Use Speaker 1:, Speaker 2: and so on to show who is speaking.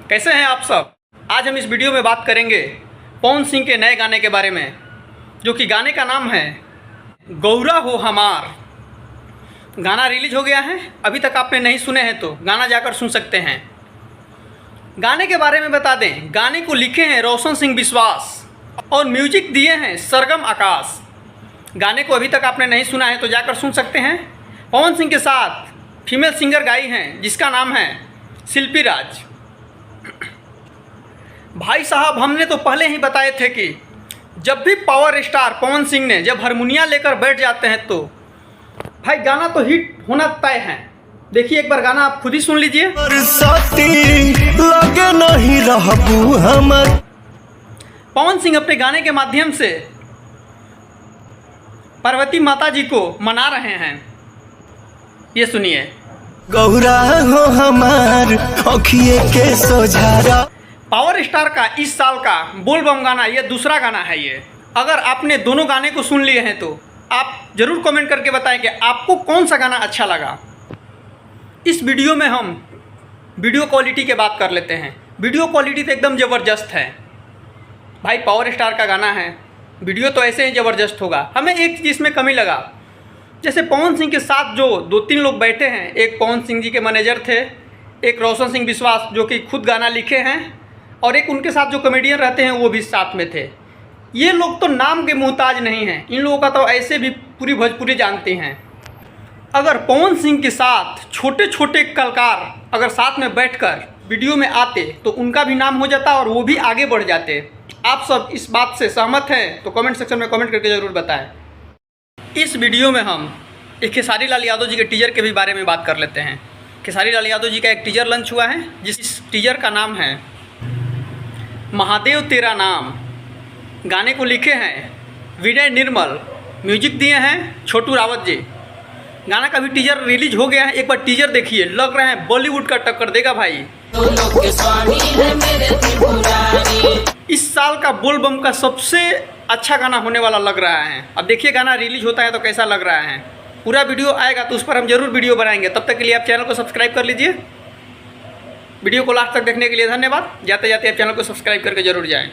Speaker 1: कैसे हैं आप सब। आज हम इस वीडियो में बात करेंगे पवन सिंह के नए गाने के बारे में, जो कि गाने का नाम है गौरा हो हमार। गाना रिलीज हो गया है, अभी तक आपने नहीं सुने हैं तो गाना जाकर सुन सकते हैं। गाने के बारे में बता दें, गाने को लिखे हैं रोशन सिंह विश्वास और म्यूजिक दिए हैं सरगम आकाश। गाने को अभी तक आपने नहीं सुना है तो जाकर सुन सकते हैं। पवन सिंह के साथ फीमेल सिंगर गाई हैं जिसका नाम है शिल्पी राज। भाई साहब, हमने तो पहले ही बताए थे कि जब भी पावर स्टार पवन सिंह ने जब हारमोनिया लेकर बैठ जाते हैं तो भाई गाना तो हिट होना तय है। देखिए एक बार गाना आप खुद ही सुन लीजिए। पवन सिंह अपने गाने के माध्यम से पार्वती माता जी को मना रहे हैं, ये सुनिए।
Speaker 2: गौरा हो हमार अखिए के सोझारा।
Speaker 1: पावर स्टार का इस साल का बोल बम गाना ये दूसरा गाना है। ये अगर आपने दोनों गाने को सुन लिए हैं तो आप ज़रूर कमेंट करके बताएं कि आपको कौन सा गाना अच्छा लगा। इस वीडियो में हम वीडियो क्वालिटी के बात कर लेते हैं। वीडियो क्वालिटी तो एकदम ज़बरदस्त है भाई। पावर स्टार का गाना है, वीडियो तो ऐसे ही ज़बरदस्त होगा। हमें एक चीज़ में कमी लगा, जैसे पवन सिंह के साथ जो 2-3 लोग बैठे हैं, एक पवन सिंह जी के मैनेजर थे, एक रोशन सिंह विश्वास जो कि खुद गाना लिखे हैं, और एक उनके साथ जो कॉमेडियन रहते हैं वो भी साथ में थे। ये लोग तो नाम के मोहताज नहीं हैं, इन लोगों का तो ऐसे भी पूरी भोजपुरी जानते हैं। अगर पवन सिंह के साथ छोटे छोटे कलाकार अगर साथ में बैठकर वीडियो में आते तो उनका भी नाम हो जाता और वो भी आगे बढ़ जाते। आप सब इस बात से सहमत हैं तो कमेंट सेक्शन में कमेंट करके ज़रूर बताएं। इस वीडियो में हम एक खेसारी लाल यादव जी के टीजर के भी बारे में बात कर लेते हैं। खेसारी लाल यादव जी का एक टीजर लॉन्च हुआ है, जिस टीजर का नाम है महादेव तेरा नाम। गाने को लिखे हैं विनय निर्मल, म्यूजिक दिए हैं छोटू रावत जी। गाना का भी टीजर रिलीज हो गया है, एक बार टीजर देखिए, लग रहा है बॉलीवुड का टक्कर देगा भाई। इस साल का बोल बम का सबसे अच्छा गाना होने वाला लग रहा है। अब देखिए गाना रिलीज होता है तो कैसा लग रहा है। पूरा वीडियो आएगा तो उस पर हम जरूर वीडियो बनाएंगे। तब तक के लिए आप चैनल को सब्सक्राइब कर लीजिए। वीडियो को लास्ट तक देखने के लिए धन्यवाद। जाते जाते आप चैनल को सब्सक्राइब करके जरूर जाएं।